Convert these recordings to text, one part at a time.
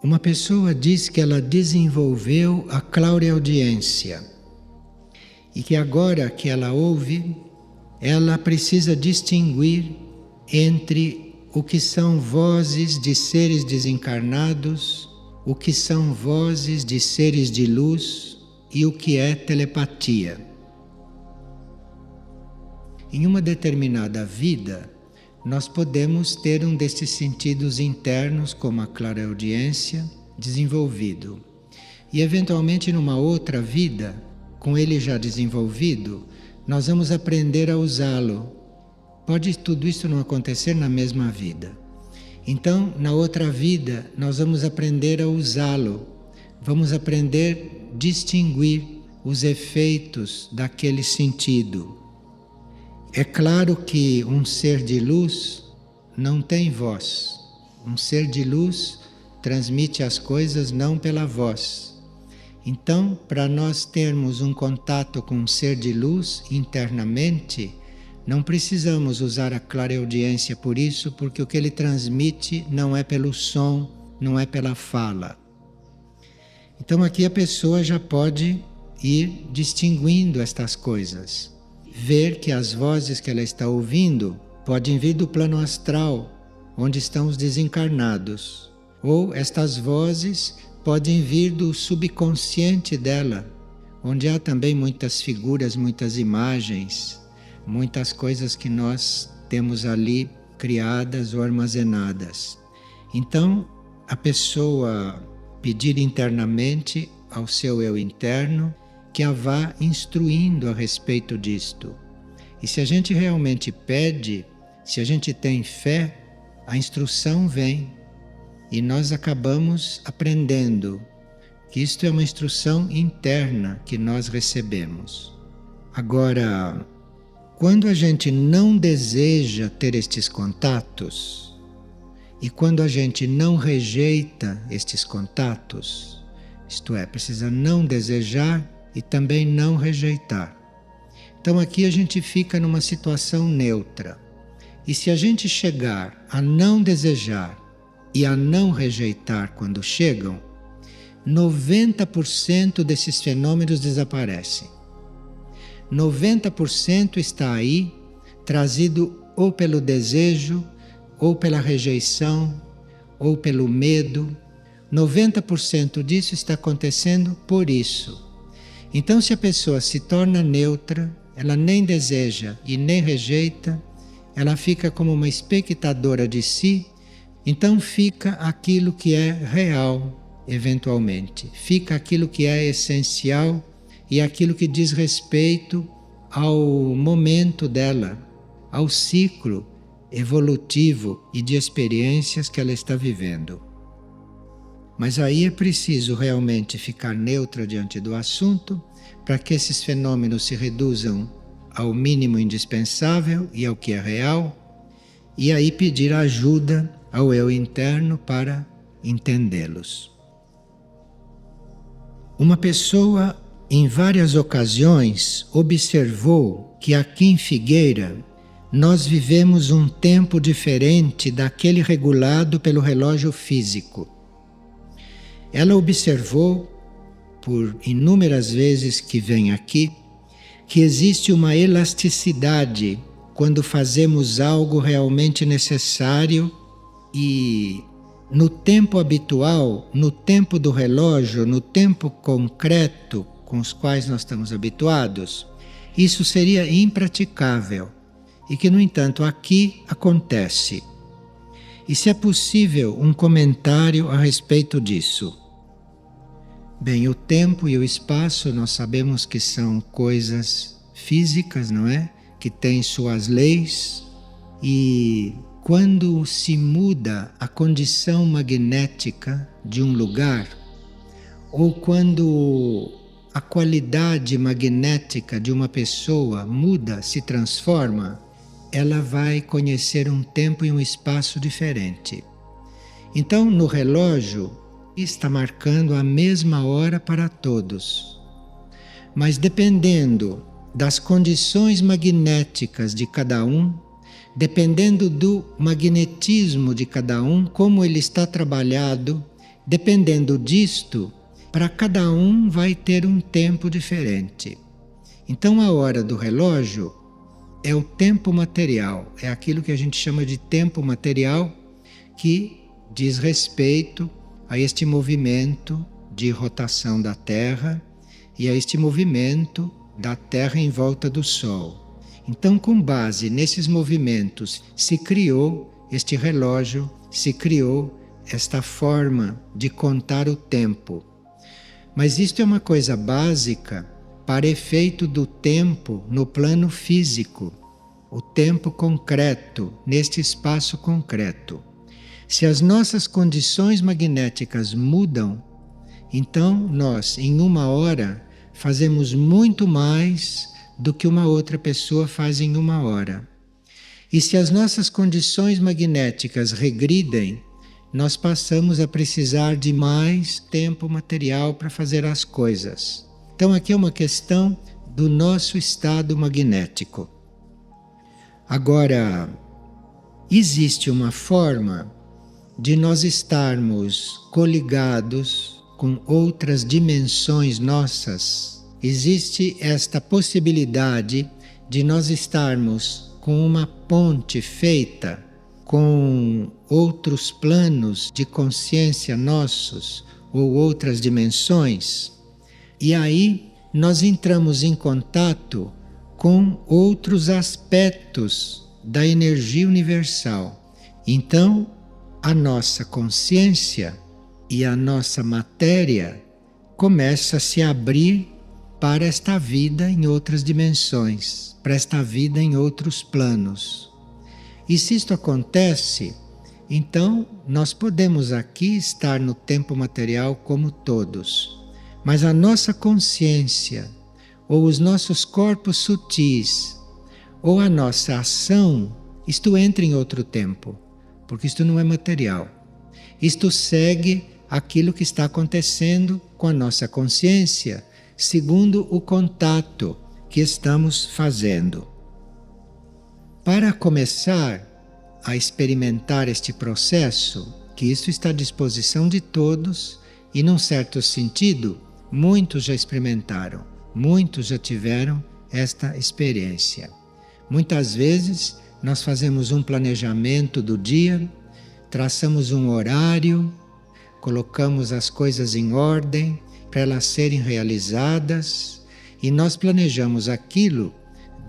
Uma pessoa diz que ela desenvolveu a clareaudiência e que agora que ela ouve, ela precisa distinguir entre o que são vozes de seres desencarnados, o que são vozes de seres de luz e o que é telepatia. Em uma determinada vida, nós podemos ter um destes sentidos internos, como a clareaudiência, desenvolvido. E eventualmente numa outra vida, com ele já desenvolvido, nós vamos aprender a usá-lo. Pode tudo isso não acontecer na mesma vida. Então, na outra vida, nós vamos aprender a usá-lo. Vamos aprender a distinguir os efeitos daquele sentido. É claro que um ser de luz não tem voz. Um ser de luz transmite as coisas não pela voz. Então, para nós termos um contato com um ser de luz internamente, não precisamos usar a clareaudiência por isso, porque o que ele transmite não é pelo som, não é pela fala. Então aqui a pessoa já pode ir distinguindo estas coisas. Ver que as vozes que ela está ouvindo podem vir do plano astral, onde estão os desencarnados. Ou estas vozes podem vir do subconsciente dela, onde há também muitas figuras, muitas imagens, muitas coisas que nós temos ali criadas ou armazenadas. Então, a pessoa pedir internamente ao seu eu interno que a vá instruindo a respeito disto. E se a gente realmente pede, se a gente tem fé, a instrução vem. E nós acabamos aprendendo que isto é uma instrução interna que nós recebemos. Agora, quando a gente não deseja ter estes contatos, e quando a gente não rejeita estes contatos, isto é, precisa não desejar e também não rejeitar. Então aqui a gente fica numa situação neutra. E se a gente chegar a não desejar e a não rejeitar quando chegam, 90% desses fenômenos desaparecem. 90% está aí, trazido ou pelo desejo, ou pela rejeição, ou pelo medo. 90% disso está acontecendo por isso. Então, se a pessoa se torna neutra, ela nem deseja e nem rejeita, ela fica como uma espectadora de si, então fica aquilo que é real, eventualmente. Fica aquilo que é essencial e aquilo que diz respeito ao momento dela, ao ciclo evolutivo e de experiências que ela está vivendo. Mas aí é preciso realmente ficar neutra diante do assunto para que esses fenômenos se reduzam ao mínimo indispensável e ao que é real, e aí pedir ajuda ao eu interno para entendê-los. Uma pessoa, em várias ocasiões, observou que aqui em Figueira nós vivemos um tempo diferente daquele regulado pelo relógio físico. Ela observou, por inúmeras vezes que vem aqui, que existe uma elasticidade quando fazemos algo realmente necessário e no tempo habitual, no tempo do relógio, no tempo concreto com os quais nós estamos habituados, isso seria impraticável e que, no entanto, aqui acontece. E se é possível um comentário a respeito disso? Bem, o tempo e o espaço nós sabemos que são coisas físicas, não é? Que têm suas leis, e quando se muda a condição magnética de um lugar, ou quando a qualidade magnética de uma pessoa muda, se transforma, ela vai conhecer um tempo e um espaço diferente. Então, no relógio, está marcando a mesma hora para todos. Mas dependendo das condições magnéticas de cada um, dependendo do magnetismo de cada um, como ele está trabalhado Dependendo disto, para cada um vai ter um tempo diferente. Então a hora do relógio é o tempo material, é aquilo que a gente chama de tempo material, que diz respeito a este movimento de rotação da Terra e a este movimento da Terra em volta do Sol. Então, com base nesses movimentos, se criou este relógio, se criou esta forma de contar o tempo. Mas isto é uma coisa básica para efeito do tempo no plano físico, o tempo concreto, neste espaço concreto. Se as nossas condições magnéticas mudam, então nós, em 1 hora, fazemos muito mais do que uma outra pessoa faz em 1 hora. E se as nossas condições magnéticas regridem, nós passamos a precisar de mais tempo material para fazer as coisas. Então aqui é uma questão do nosso estado magnético. Agora, existe uma forma de nós estarmos coligados com outras dimensões nossas. Existe esta possibilidade de nós estarmos com uma ponte feita com outros planos de consciência nossos ou outras dimensões. E aí nós entramos em contato com outros aspectos da energia universal. Então, a nossa consciência e a nossa matéria começa a se abrir para esta vida em outras dimensões, para esta vida em outros planos. E se isto acontece, então nós podemos aqui estar no tempo material como todos, mas a nossa consciência, ou os nossos corpos sutis, ou a nossa ação, isto entra em outro tempo, porque isto não é material. Isto segue aquilo que está acontecendo com a nossa consciência, segundo o contato que estamos fazendo. Para começar a experimentar este processo, que isso está à disposição de todos, e num certo sentido, muitos já experimentaram, muitos já tiveram esta experiência. Muitas vezes nós fazemos um planejamento do dia, traçamos um horário, colocamos as coisas em ordem para elas serem realizadas e nós planejamos aquilo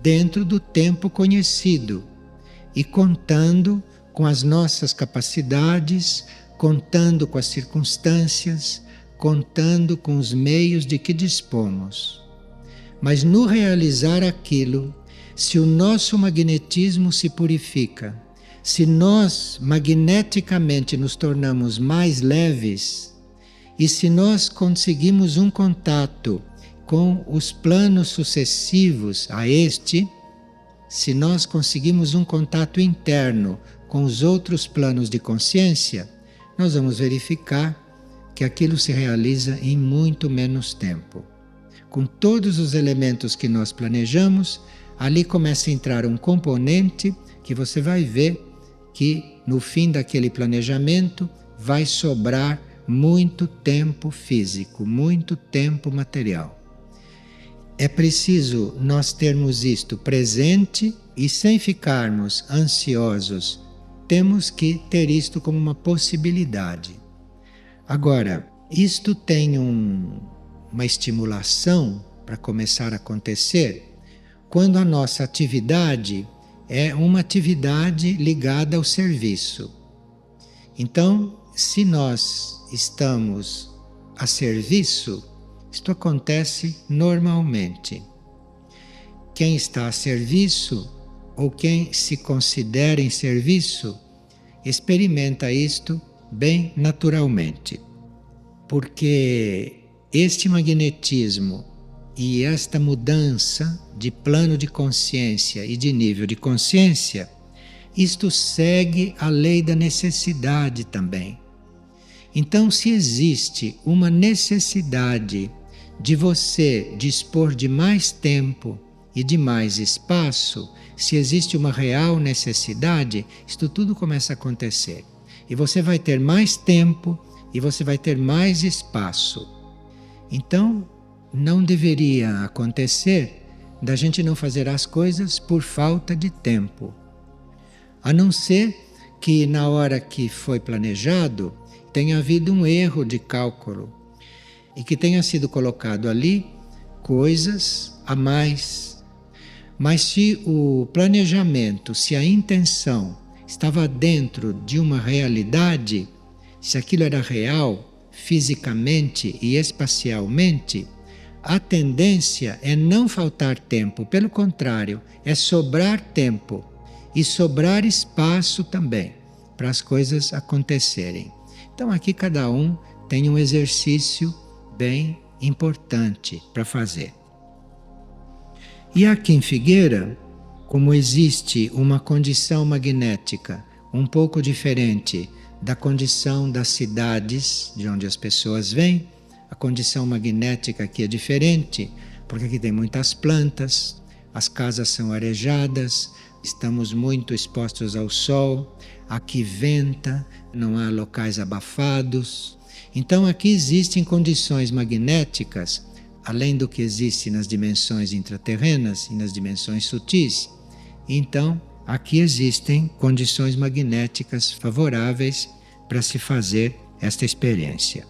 dentro do tempo conhecido e contando com as nossas capacidades, contando com as circunstâncias, contando com os meios de que dispomos. Mas no realizar aquilo, se o nosso magnetismo se purifica, se nós magneticamente nos tornamos mais leves e se nós conseguimos um contato com os planos sucessivos a este, se nós conseguimos um contato interno com os outros planos de consciência, nós vamos verificar que aquilo se realiza em muito menos tempo. Com todos os elementos que nós planejamos, ali começa a entrar um componente que você vai ver que no fim daquele planejamento vai sobrar muito tempo físico, muito tempo material. É preciso nós termos isto presente e sem ficarmos ansiosos, temos que ter isto como uma possibilidade. Agora, isto tem uma estimulação para começar a acontecer quando a nossa atividade é uma atividade ligada ao serviço. Então, se nós estamos a serviço, isto acontece normalmente. Quem está a serviço, ou quem se considera em serviço, experimenta isto bem naturalmente. Porque este magnetismo e esta mudança de plano de consciência e de nível de consciência, isto segue a lei da necessidade também. Então, se existe uma necessidade de você dispor de mais tempo e de mais espaço, se existe uma real necessidade, isto tudo começa a acontecer. E você vai ter mais tempo, e você vai ter mais espaço. Então, não deveria acontecer da gente não fazer as coisas por falta de tempo. A não ser que na hora que foi planejado tenha havido um erro de cálculo e que tenha sido colocado ali coisas a mais. Mas se o planejamento, se a intenção estava dentro de uma realidade, se aquilo era real, fisicamente e espacialmente, a tendência é não faltar tempo, pelo contrário, é sobrar tempo e sobrar espaço também para as coisas acontecerem. Então aqui cada um tem um exercício bem importante para fazer. E aqui em Figueira, como existe uma condição magnética um pouco diferente da condição das cidades de onde as pessoas vêm, a condição magnética aqui é diferente, porque aqui tem muitas plantas, as casas são arejadas, estamos muito expostos ao sol, aqui venta, não há locais abafados. Então aqui existem condições magnéticas, além do que existe nas dimensões intraterrenas e nas dimensões sutis. Então aqui existem condições magnéticas favoráveis para se fazer esta experiência.